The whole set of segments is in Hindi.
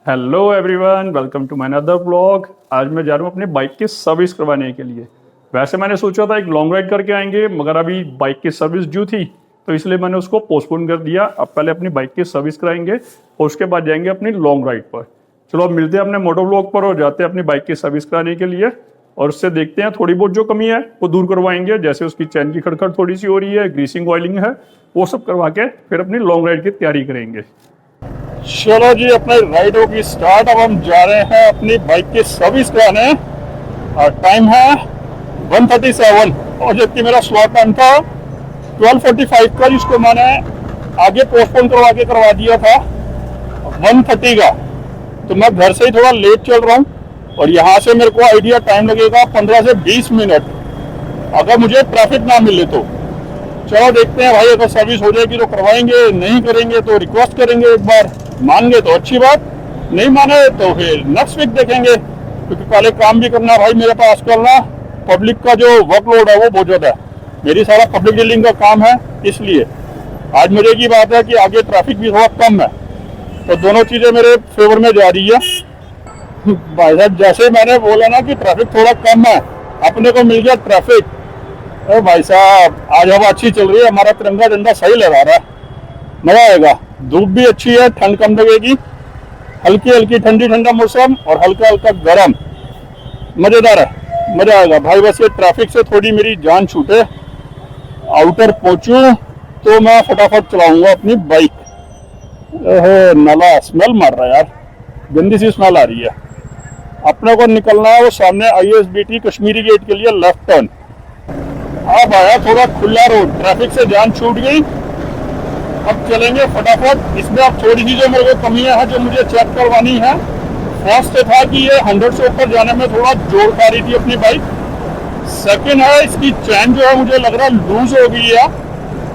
Hello everyone, welcome to my another blog. आज मैं जा रहा हूँ अपनी बाइक की सर्विस करवाने के लिए। वैसे मैंने सोचा था एक लॉन्ग राइड करके आएंगे, मगर अभी बाइक की सर्विस ड्यू थी तो इसलिए मैंने उसको पोस्टपोन कर दिया। अब पहले अपनी बाइक की सर्विस कराएंगे और उसके बाद जाएंगे अपनी लॉन्ग राइड पर। चलो अब मिलते हैं अपने मोटो ब्लॉग पर और जाते हैं अपनी बाइक की सर्विस कराने के लिए और उससे देखते हैं थोड़ी बहुत जो कमी है वो दूर करवाएंगे। जैसे उसकी चैन की खड़खड़ थोड़ी सी हो रही है, ग्रीसिंग ऑयलिंग है, वो सब करवा के फिर अपनी लॉन्ग राइड की तैयारी करेंगे। चलो जी, अपने राइड होगी स्टार्ट। अब हम जा रहे हैं अपनी बाइक की सर्विस कराने और टाइम है 1:37 और जबकि मेरा स्लॉट टाइम था 12:45 का, जिसको मैंने आगे पोस्टपोन करवा दिया था 1:30 का। तो मैं घर से ही थोड़ा लेट चल रहा हूँ और यहाँ से मेरे को आइडिया टाइम लगेगा 15 से 20 मिनट, अगर मुझे ट्रैफिक ना मिले तो। चलो देखते हैं भाई, अगर सर्विस हो जाएगी तो करवाएंगे, नहीं करेंगे तो रिक्वेस्ट करेंगे। एक बार मान गए तो अच्छी बात, नहीं माने तो फिर नेक्स्ट वीक देखेंगे, क्योंकि पहले काम भी करना भाई। मेरे पास आजकल ना पब्लिक का जो वर्कलोड है वो बहुत ज़्यादा है, मेरी सारा पब्लिक डीलिंग का काम है, इसलिए आज मजे की बात है कि आगे ट्रैफिक भी थोड़ा कम है, तो दोनों चीज़ें मेरे फेवर में जा रही है। भाई साहब, जैसे मैंने बोला ना कि ट्रैफिक थोड़ा कम है, अपने को मिल गया ट्रैफिक। अरे भाई साहब, आज हवा अच्छी चल रही है, हमारा तिरंगा झंडा सही लगा रहा है, मजा आएगा। धूप भी अच्छी है, ठंड कम लगेगी, हल्की हल्की ठंडी ठंडा मौसम और हल्का हल्का गर्म, मजेदार है, मजा आएगा भाई। बस ये ट्रैफिक से थोड़ी मेरी जान छूटे, आउटर पहुंचूं तो मैं फटाफट चलाऊंगा अपनी बाइक। नाला स्मेल मार रहा है यार, गंदी सी स्मेल आ रही है। अपने को निकलना है वो सामने ISBT कश्मीरी गेट के लिए लेफ्ट टर्न। अब आया थोड़ा खुला रोड, ट्रैफिक से जान छूट गई। अब चलेंगे फटाफट। इसमें अब थोड़ी सी जो मेरे को कमियां हैं जो मुझे चेक करवानी है। फर्स्ट था कि ये 100 से ऊपर जाने में थोड़ा जोर खा रही थी अपनी बाइक। सेकंड है, इसकी चैन जो है मुझे लग रहा है लूज हो गई है,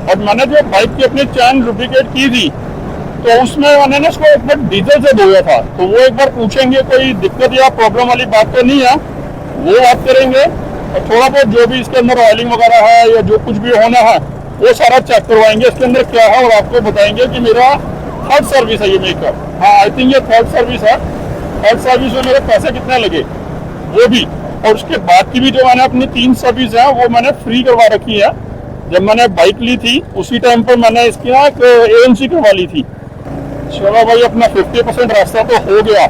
और मैंने जो बाइक की अपनी चैन लुब्रिकेट की थी तो उसमें मैंने ना इसको एक बार डीजल से धोया था, तो वो एक बार पूछेंगे कोई दिक्कत या प्रॉब्लम वाली बात तो नहीं है, वो बात करेंगे। और थोड़ा बहुत जो भी इसके अंदर ऑयलिंग वगैरह है या जो कुछ भी होना है वो सारा चेक करवाएंगे इसके अंदर क्या है, और आपको बताएंगे कि मेरा थर्ड सर्विस है ये मेकअप। हाँ, आई थिंक ये थर्ड सर्विस है। थर्ड सर्विस में मेरे पैसे कितने लगे वो भी, और उसके बाद की भी जो मैंने अपनी 3 सर्विस है वो मैंने फ्री करवा रखी है। जब मैंने बाइक ली थी उसी टाइम पर मैंने इसकी ना एक AMC करवा ली थी। चलो भाई, अपना 50% रास्ता तो हो गया,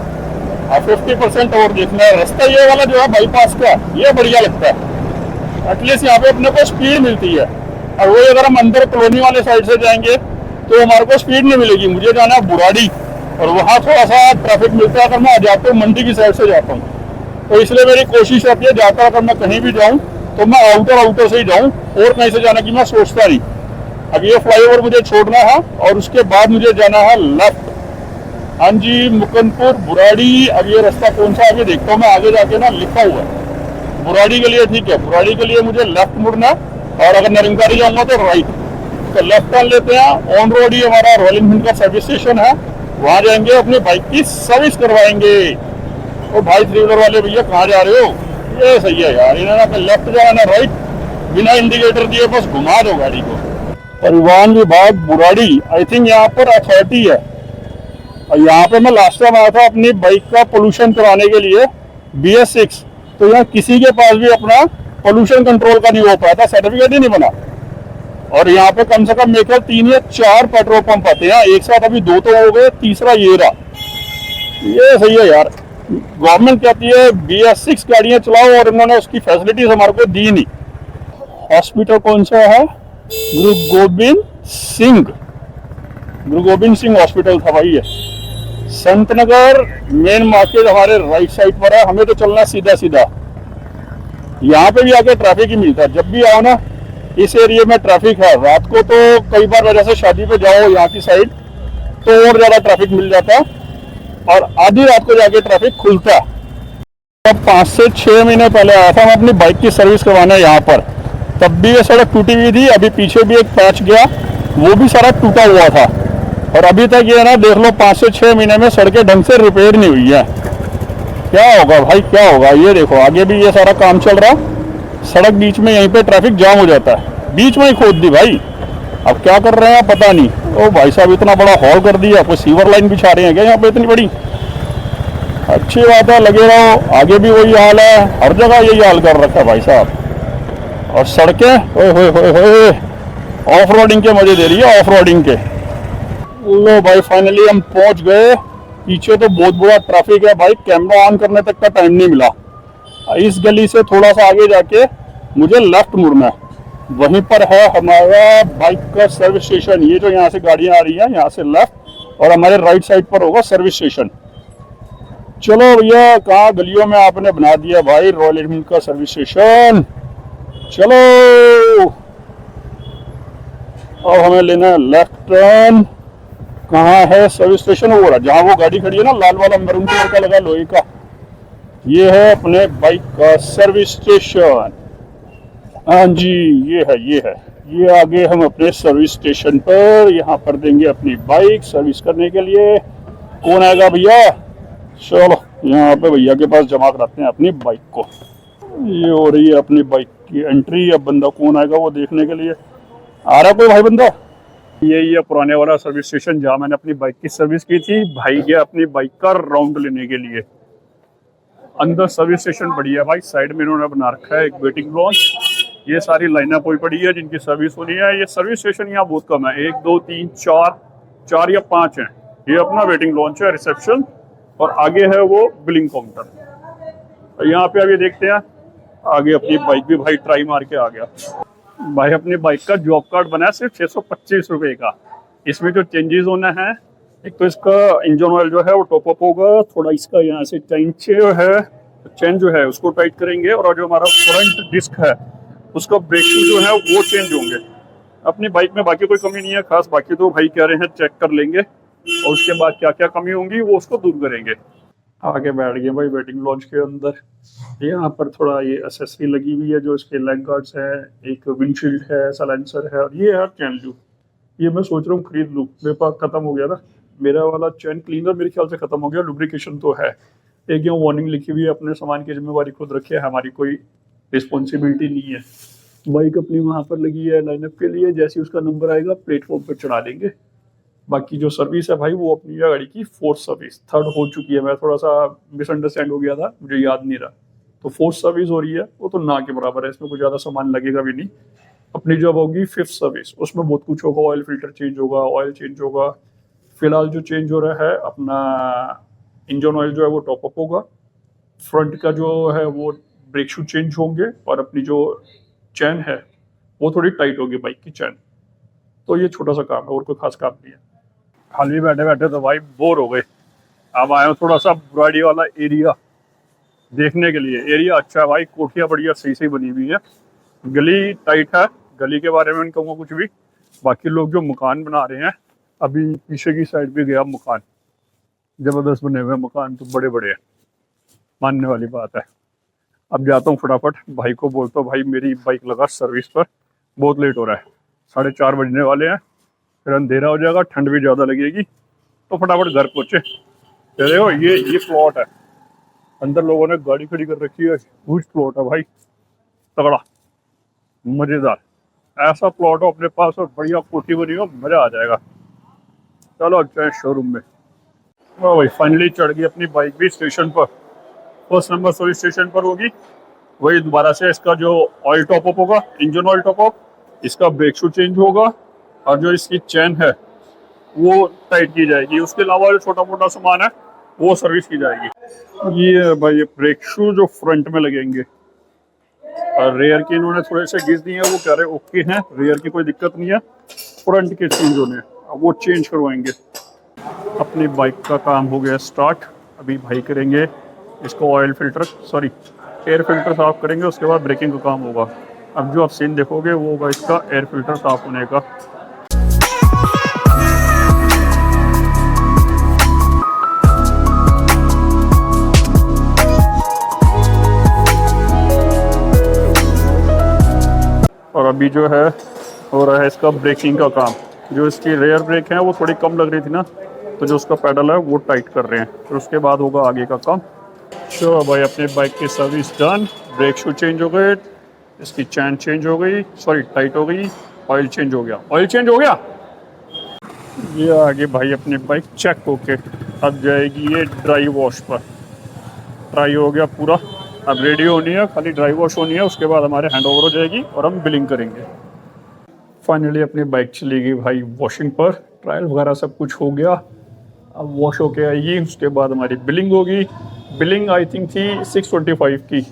अब 50% और देखना है। रास्ता ये वाला जो है बाईपास का, ये बढ़िया लगता है, एटलीस्ट यहाँ पे अपने को स्पीड मिलती है। और वही अगर हम अंदर कॉलोनी वाले साइड से जाएंगे तो हमारे को स्पीड नहीं मिलेगी। मुझे जाना है बुराड़ी और वहाँ थोड़ा सा ट्रैफिक मिलता है अगर मैं जाता हूँ मंडी की साइड से जाता हूँ, तो इसलिए मेरी कोशिश रहती है जाता अगर मैं कहीं भी जाऊँ तो मैं आउटर से ही जाऊँ, और कहीं से जाने की मैं सोचता नहीं। अब ये फ्लाईओवर मुझे छोड़ना है और उसके बाद मुझे जाना है लेफ्ट। हाँ जी, मुकंदपुर बुराड़ी। अब ये रास्ता कौन सा आगे देखता हूँ मैं, आगे जाके ना लिखा हुआ है बुराड़ी के लिए, ठीक है। बुराड़ी के लिए मुझे लेफ्ट मुड़ना, और अगर निरंकारी जाऊंगा तो राइट। तो लेफ्ट टर्न लेते हैं। ऑन रोड ही हमारा रॉयल एनफील्ड का सर्विस स्टेशन है, वहाँ जाएंगे अपनी बाइक की सर्विस करवाएंगे। ओ भाई, 3 व्हीलर वाले भैया कहाँ जा रहे हो? ये सही है यार, इन्होंने लेफ्ट जाना ना राइट, बिना इंडिकेटर दिए बस घुमा दो गाड़ी को। परिवहन विभाग बुराड़ी, आई थिंक यहाँ पर अथॉरिटी है। और यहाँ पे मैं लास्ट टाइम आया था अपनी बाइक का पोल्यूशन कराने के लिए BS6, तो यहाँ किसी के पास भी अपना पोल्यूशन कंट्रोल का नहीं हो पाया था, सर्टिफिकेट ही नहीं बना। और यहाँ पे कम से कम मेरे ख्याल 3 या 4 पेट्रोल पंप आते हैं एक साथ, अभी 2 तो हो गए, तीसरा ये रहा। ये सही है यार, गवर्नमेंट कहती है BS6 गाड़ियाँ चलाओ और इन्होंने उसकी फैसिलिटीज हमारे को दी नहीं। हॉस्पिटल कौन सा है? गुरु गोबिंद सिंह हॉस्पिटल था भाई ये। संतनगर मेन मार्केट हमारे राइट साइड पर है, हमें तो चलना सीधा सीधा। यहाँ पे भी आके ट्रैफिक ही मिलता है, जब भी आओ ना इस एरिया में ट्रैफिक है। रात को तो कई बार वजह से शादी पे जाओ यहाँ की साइड तो और ज्यादा ट्रैफिक मिल जाता है, और आधी रात को जाके ट्रैफिक खुलता है। अब 5 से 6 महीने पहले आया था मैं अपनी बाइक की सर्विस करवाने यहाँ पर, तब भी ये सड़क टूटी हुई थी। अभी पीछे भी एक पैच गया, वो भी सारा टूटा हुआ था, और अभी तक ये ना देख लो 5 से 6 महीने में सड़कें ढंग से रिपेयर नहीं हुई है। क्या होगा भाई, क्या होगा? ये देखो आगे भी ये सारा काम चल रहा, सड़क बीच में यहीं पे ट्रैफिक जाम हो जाता है, बीच में ही खोद दी भाई। अब क्या कर रहे हैं पता नहीं। ओ भाई साहब, इतना बड़ा हॉल कर दिया, कोई सीवर लाइन बिछा रहे हैं क्या यहाँ पे इतनी बड़ी? अच्छी बात है, लगे रहो, आगे भी वही हाल है, हर जगह यही हाल कर रखा है भाई साहब। और सड़कें ओए होए होए होए, ऑफ रोडिंग के मजे दे रही है, ऑफ रोडिंग के। लो भाई फाइनली हम पहुंच गए। पीछे तो बहुत बुरा ट्रैफिक है भाई, कैमरा ऑन करने तक का टाइम नहीं मिला। इस गली से थोड़ा सा आगे जाके मुझे लेफ्ट मुड़ना है, वहीं पर है हमारा बाइक का सर्विस स्टेशन। ये जो यहाँ से गाड़ियां आ रही हैं, यहाँ से लेफ्ट, और हमारे राइट साइड पर होगा सर्विस स्टेशन। चलो भैया, कहाँ गलियों में आपने बना दिया भाई रॉयल एनफील्ड का सर्विस स्टेशन। चलो अब हमें लेना है लेफ्ट टर्न। कहाँ है सर्विस स्टेशन? वो रहा, जहाँ वो गाड़ी खड़ी है ना, लाल वाला मैरून कलर का लगा लोहे का, ये है अपने बाइक का सर्विस स्टेशन। हाँ जी, ये है ये आगे हम अपने सर्विस स्टेशन पर, यहाँ पर देंगे अपनी बाइक सर्विस करने के लिए। कौन आएगा भैया? चलो यहाँ पे भैया के पास जमा कराते हैं अपनी बाइक को। ये हो रही है अपनी बाइक की एंट्री। अब बंदा कौन आएगा वो देखने के लिए। आ रहा कोई भाई बंदा? यही है पुराने वाला सर्विस स्टेशन जहाँ मैंने अपनी बाइक की सर्विस की थी। भाई गया अपनी बाइक का राउंड लेने के लिए। अंदर सर्विस स्टेशन बढ़िया भाई, साइड में इन्होंने बना रखा है एक वेटिंग लॉन्च। ये सारी लाइनअप हुई पड़ी है जिनकी सर्विस होनी है। ये सर्विस स्टेशन यहाँ बहुत कम है, 1 2 3 4 या 5 है। ये अपना वेटिंग लॉन्च है, रिसेप्शन, और आगे है वो बिलिंग काउंटर। यहाँ पे अभी देखते हैं आगे। अपनी बाइक भी भाई ट्राई मार के आ गया भाई। अपनी बाइक का जॉब कार्ड बना है सिर्फ 625 रुपए का। इसमें जो चेंजेस होना है, एक तो इसका इंजन ऑयल जो है वो टॉप अप होगा, थोड़ा इसका यहाँ से चेन जो है उसको टाइट करेंगे, और जो हमारा फ्रंट डिस्क है उसका ब्रेक शू जो है वो चेंज होंगे। अपनी बाइक में बाकी कोई कमी नहीं है खास, बाकी तो भाई कह रहे हैं चेक कर लेंगे, और उसके बाद क्या क्या कमी होंगी वो उसको दूर करेंगे। आगे बैठ गए भाई वेटिंग लॉन्च के अंदर। यहाँ पर थोड़ा ये एक्सेसरी लगी हुई है, जो इसके लेग गार्ड्स है, एक विंडशील्ड है, साइलेंसर है, और ये है चैन लूप। ये मैं सोच रहा हूँ खरीद लूँ, मेरे पास खत्म हो गया ना मेरा वाला चैन क्लीनर, मेरे ख्याल से खत्म हो गया। लुब्रिकेशन तो है, एक यहाँ वार्निंग लिखी हुई है, अपने सामान की जिम्मेवारी खुद रखिए, हमारी कोई रिस्पॉन्सिबिलिटी नहीं है। बाइक अपनी वहाँ पर लगी है लाइनअप के लिए, जैसे उसका नंबर आएगा प्लेटफॉर्म पर चढ़ा लेंगे। बाकी जो सर्विस है भाई वो अपनी गाड़ी की 4th सर्विस, 3rd हो चुकी है। मैं थोड़ा सा मिसअंडरस्टैंड हो गया था, मुझे याद नहीं रहा। तो 4th सर्विस हो रही है, वो तो ना के बराबर है, इसमें कुछ ज़्यादा सामान लगेगा भी नहीं। अपनी जब होगी 5th सर्विस, उसमें बहुत कुछ होगा। ऑयल फिल्टर चेंज होगा, ऑयल चेंज होगा। फिलहाल जो चेंज हो रहा है अपना इंजन ऑयल जो है वो टॉप अप होगा। फ्रंट का जो है वो ब्रेक शू चेंज होंगे, और अपनी जो चैन है वो थोड़ी टाइट होगी बाइक की चैन। तो ये छोटा सा काम है, और कोई खास काम नहीं है। हाल ही बैठे बैठे तो भाई बोर हो गए। अब आए हो थोड़ा सा बुराड़ी वाला एरिया देखने के लिए। एरिया अच्छा है भाई, कोठियाँ बढ़िया सही सही बनी हुई है। गली टाइट है, गली के बारे में नहीं कहूँगा कुछ भी। बाकी लोग जो मकान बना रहे हैं, अभी पीछे की साइड भी गया मकान, जबरदस्त बने हुए मकान, तो बड़े बड़े हैं, मानने वाली बात है। अब जाता हूँ फटाफट, भाई को बोलता हूँ भाई मेरी बाइक लगा सर्विस पर, बहुत लेट हो रहा है, 4:30 बजने वाले हैं, फिर अंधेरा हो जाएगा, ठंड भी ज़्यादा लगेगी, तो फटाफट घर पहुँचे। कह रहे हो ये प्लॉट है, अंदर लोगों ने गाड़ी खड़ी कर रखी है, हुज प्लॉट है भाई, तगड़ा मज़ेदार। ऐसा प्लॉट हो अपने पास और बढ़िया कोठी बनी हो, मज़ा आ जाएगा। चलो अच्छा शोरूम में। ओ भाई फाइनली चढ़ गई अपनी बाइक भी स्टेशन पर। 1st नंबर सर्विस स्टेशन पर होगी। वही दोबारा से इसका जो ऑयल टॉप अप होगा, इंजन ऑयल टॉप अप, इसका ब्रेक शू चेंज होगा, और जो इसकी चैन है वो टाइट की जाएगी। उसके अलावा जो छोटा मोटा सामान है वो सर्विस की जाएगी। ये भाई ये ब्रेक शू जो फ्रंट में लगेंगे, और रेयर के इन्होंने थोड़े से घिस दिए हैं, वो कह रहे ओके हैं, रेयर की कोई दिक्कत नहीं है। फ्रंट के चेंज होने, वो चेंज करवाएंगे। अपनी बाइक का काम हो गया स्टार्ट। अभी भाई करेंगे इसको ऑयल फिल्टर एयर फिल्टर साफ करेंगे, उसके बाद ब्रेकिंग का काम होगा। अब जो आप सीन देखोगे वो होगा इसका एयर फिल्टर साफ होने का। और अभी जो है हो रहा है इसका ब्रेकिंग का काम। जो इसकी रेयर ब्रेक है वो थोड़ी कम लग रही थी ना, तो जो उसका पैडल है वो टाइट कर रहे हैं, फिर उसके बाद होगा आगे का काम। चलो भाई अपने बाइक की service done. Brake shoe change हो गए, इसकी चैन चेंज हो गई, टाइट हो गई, ऑयल चेंज हो गया। ये आगे भाई अपनी बाइक चेक होके अब जाएगी ये ड्राई वॉश पर। ट्राई हो गया पूरा, अब रेडी होनी है, खाली ड्राई वॉश होनी है, उसके बाद हमारे हैंड ओवर हो जाएगी और हम बिलिंग करेंगे। फाइनली अपनी बाइक चली गई भाई वॉशिंग पर, ट्रायल वगैरह सब कुछ हो गया, अब वॉश होके आएगी, उसके बाद हमारी बिलिंग होगी। बिलिंग आई थिंक थी 625 की।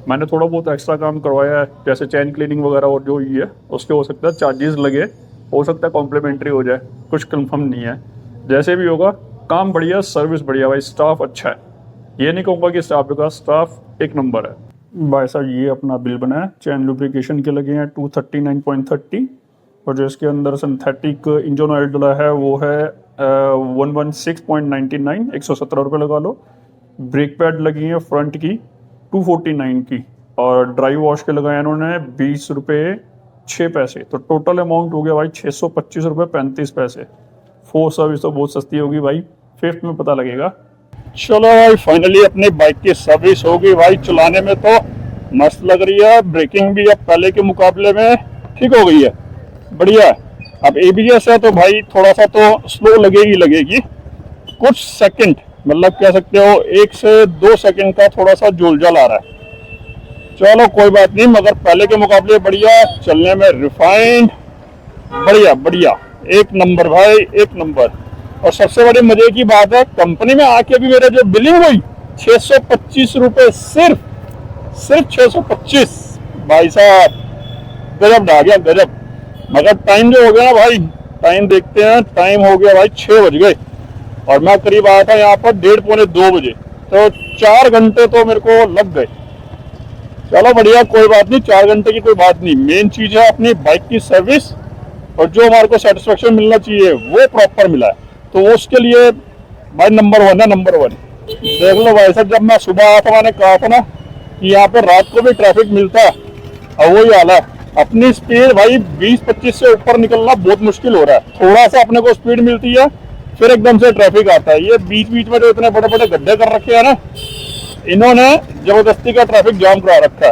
मैंने थोड़ा बहुत एक्स्ट्रा काम करवाया है, जैसे चैन क्लीनिंग वगैरह और जो ही है उसके हो सकता है चार्जेस लगे, हो सकता है कॉम्प्लीमेंट्री हो जाए, कुछ कंफर्म नहीं है। जैसे भी होगा, काम बढ़िया, सर्विस बढ़िया भाई, स्टाफ अच्छा है, ये नहीं कहूँगा कि स्टाफ का स्टाफ एक नंबर है। भाई साहब ये अपना बिल बना है, चैन लुब्रिकेशन के लगे हैं 239.30, और जो इसके अंदर सिंथेटिक इंजन ऑयल डला है वो है 116.99, 117 रुपये लगा लो। ब्रेक पैड लगी हैं फ्रंट की 249 की, और ड्राई वॉश के लगाए इन्होंने 20 रुपये 6 पैसे, तो टोटल अमाउंट हो गया भाई 625 रुपये 35 पैसे। 4 सर्विस तो बहुत सस्ती होगी भाई, 5th में पता लगेगा। चलो भाई फाइनली अपनी बाइक की सर्विस हो गई भाई, चलाने में तो मस्त लग रही है, ब्रेकिंग भी अब पहले के मुकाबले में ठीक हो गई है, बढ़िया है। अब ABS है तो भाई थोड़ा सा तो स्लो लगेगी, कुछ सेकंड, मतलब कह सकते हो 1 से 2 सेकंड का थोड़ा सा जोलजल आ रहा है। चलो कोई बात नहीं, मगर पहले के मुकाबले बढ़िया, चलने में रिफाइंड, बढ़िया, एक नंबर भाई, एक नंबर। और सबसे बड़ी मजे की बात है, कंपनी में आके भी मेरे जो बिलिंग हुई 625 रुपये, सिर्फ 625, भाई साहब गजब ढा गया, गजब। मगर टाइम जो हो गया ना भाई, टाइम देखते हैं, टाइम हो गया भाई 6 बज गए, और मैं करीब आया था यहाँ पर 1:30 पौने 2 बजे, तो 4 घंटे तो मेरे को लग गए। चलो बढ़िया, कोई बात नहीं, 4 घंटे की कोई बात नहीं, मेन चीज है अपनी बाइक की सर्विस, और जो हमारे को सेटिस्फेक्शन मिलना चाहिए वो प्रॉपर मिला है, तो उसके लिए भाई नंबर 1 है, नंबर 1। देख लो भाई साहब, जब मैं सुबह आया था मैंने कहा था ना कि यहाँ पे रात को भी ट्रैफिक मिलता है, और वही हाल है। अपनी स्पीड भाई 20-25 से ऊपर निकलना बहुत मुश्किल हो रहा है, थोड़ा सा अपने को स्पीड मिलती है फिर एकदम से ट्रैफिक आता है। ये बीच बीच में जो इतने बड़े बड़े गड्ढे कर रखे हैं ना, इन्होंने जबरदस्ती का ट्रैफिक जाम करा रखा है।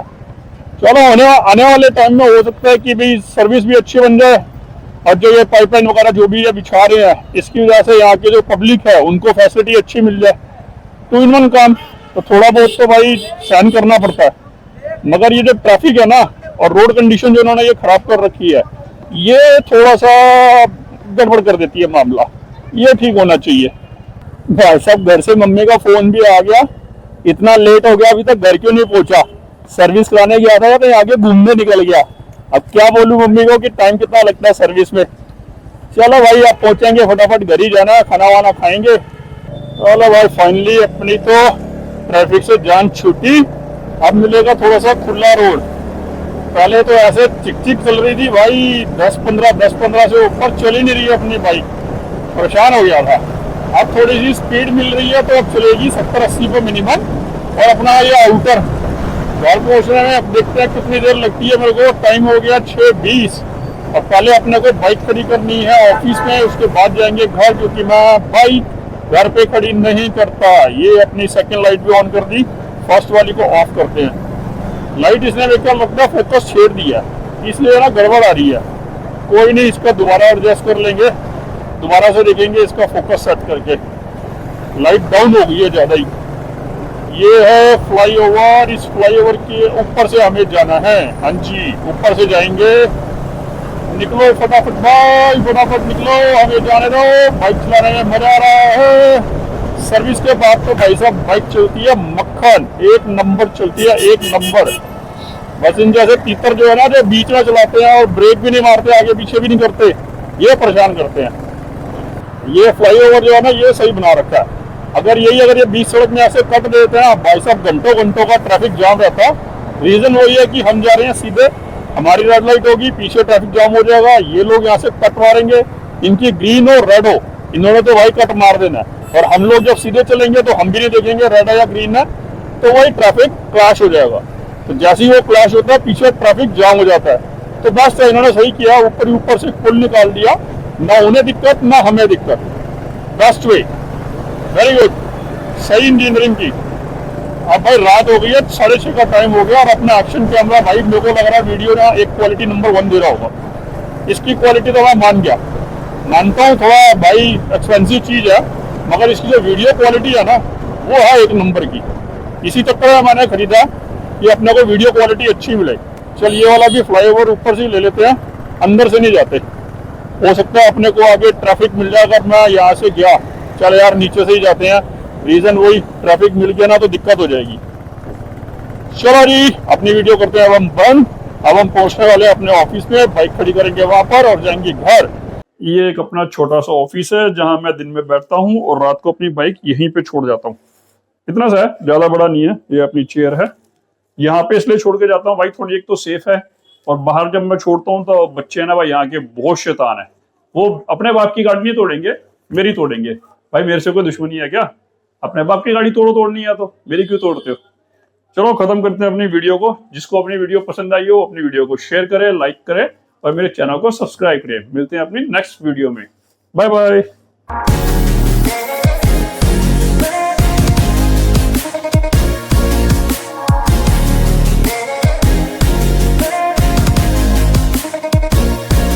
चलो आने वाले टाइम में हो सकता है कि भाई सर्विस भी अच्छी बन जाए, और जो ये पाइपलाइन वगैरह जो भी ये बिछा रहे हैं, इसकी वजह से यहाँ के जो पब्लिक है उनको फैसिलिटी अच्छी मिल जाए, 2 in 1 काम। तो थोड़ा बहुत तो भाई सहन करना पड़ता है, मगर ये जो ट्रैफिक है ना और रोड कंडीशन जो इन्होंने ये खराब कर रखी है, ये थोड़ा सा गड़बड़ कर देती है मामला, ये ठीक होना चाहिए। भाई साहब घर से मम्मी का फोन भी आ गया, इतना लेट हो गया, अभी तक घर क्यों नहीं पहुंचा, सर्विस कराने गया था या कहीं आगे घूमने निकल गया। अब क्या बोलूं मम्मी को कि टाइम कितना लगता है सर्विस में। चलो भाई अब पहुंचेंगे, फटाफट घर ही जाना है, खाना वाना खाएंगे। चलो भाई फाइनली अपनी तो ट्रैफिक से जान छूटी, अब मिलेगा थोड़ा सा खुला रोड। पहले तो ऐसे चिक चल रही थी भाई, 10-15 से ऊपर चल ही नहीं रही अपनी बाइक, परेशान हो गया था। अब थोड़ी सी स्पीड मिल रही है तो अब चलेगी 70-80 पे मिनिमम। और अपना ये आउटर घर पहुंचने में अब देखते हैं कितनी देर लगती है। मेरे को टाइम हो गया 6:20, और पहले अपने को बाइक खड़ी करनी है ऑफिस में, उसके बाद जाएंगे घर, क्योंकि मैं बाइक घर पे खड़ी नहीं करता। ये अपनी सेकंड लाइट भी ऑन कर दी, फर्स्ट वाली को ऑफ करते हैं। लाइट इसने मेरे को लगता है फोकस छेड़ दिया, इसलिए ना गड़बड़ आ रही है। कोई नहीं, इसका दोबारा एडजस्ट कर लेंगे, दोबारा से देखेंगे इसका फोकस सेट करके। लाइट डाउन हो गई है ज्यादा ही। ये है फ्लाईओवर, इस फ्लाईओवर के ऊपर से हमें जाना है। हाँ जी, ऊपर से जाएंगे। निकलो फटाफट भाई, फटाफट निकलो, हमें जाने दो, बाइक चलाने में मजा आ रहा है। सर्विस के बाद तो भाई साहब बाइक चलती है मक्खन, एक नंबर चलती है, एक नंबर। बस इन जैसे तीतर जो है ना, जो बीच में चलाते हैं और ब्रेक भी नहीं मारते, आगे पीछे भी नहीं करते, ये परेशान करते हैं। ये फ्लाईओवर जो है ना, ये सही बना रखा है। अगर ये बीच सड़क में ऐसे कट देते हैं भाई साहब, घंटों का ट्रैफिक जाम रहता है। रीजन वही है कि हम जा रहे हैं सीधे, हमारी रेड लाइट होगी, पीछे ट्रैफिक जाम हो जाएगा, ये लोग यहाँ से कट मारेंगे, इनकी ग्रीन हो रेड हो, इन्होंने तो भाई कट मार देना है। और हम लोग जब सीधे चलेंगे तो हम भी नहीं देखेंगे रेड है या ग्रीन है, तो वही ट्रैफिक क्लैश हो जाएगा। तो जैसे ही वो क्लैश होता है, पीछे ट्रैफिक जाम हो जाता है। तो बस इन्होंने सही किया, ऊपर से पुल निकाल दिया, ना उन्हें दिक्कत ना हमें दिक्कत। बेस्ट वे, वेरी गुड, सही इंजीनियरिंग की। अब भाई रात हो गई है, 6:30 का टाइम हो गया, और अपना एक्शन कैमरा भाई मेरे को लग रहा है वीडियो ना एक क्वालिटी नंबर 1 दे रहा होगा। इसकी क्वालिटी तो मैं मानता हूँ, थोड़ा भाई एक्सपेंसिव चीज है, मगर इसकी जो वीडियो क्वालिटी है ना, वो है एक नंबर की। इसी चक्कर में मैंने खरीदा कि अपने को वीडियो क्वालिटी अच्छी मिले। चल ये वाला भी फ्लाईओवर ऊपर से ही ले लेते हैं, अंदर से नहीं जाते। हो सकता है अपने को आगे ट्रैफिक मिल जाएगा। अगर मैं यहाँ से गया, चल यार नीचे से ही जाते हैं, रीजन वही ट्रैफिक मिल गया ना तो दिक्कत हो जाएगी। चलो जी अपनी वीडियो करते हैं अब हम बंद। अब हम पहुंचने वाले अपने ऑफिस में, बाइक खड़ी करेंगे वहां पर और जाएंगे घर। ये एक अपना छोटा सा ऑफिस है जहां मैं दिन में बैठता हूं और रात को अपनी बाइक यहीं पे छोड़ जाता हूँ। इतना सा है, ज्यादा बड़ा नहीं है। ये अपनी चेयर है, यहाँ पे इसलिए छोड़ के जाता हूँ भाई, थोड़ी एक तो सेफ है, और बाहर जब मैं छोड़ता हूँ तो बच्चे ना भाई यहाँ के बहुत शैतान है। वो अपने बाप की गाड़ी नहीं तोड़ेंगे, मेरी तोड़ेंगे। भाई मेरे से कोई दुश्मनी है क्या? अपने बाप की गाड़ी तोड़नी है तो मेरी क्यों तोड़ते हो? चलो खत्म करते हैं अपनी वीडियो को। जिसको अपनी वीडियो पसंद आई हो अपनी वीडियो को शेयर करे, लाइक करे और मेरे चैनल को सब्सक्राइब करे। मिलते हैं अपनी नेक्स्ट वीडियो में। Bye bye.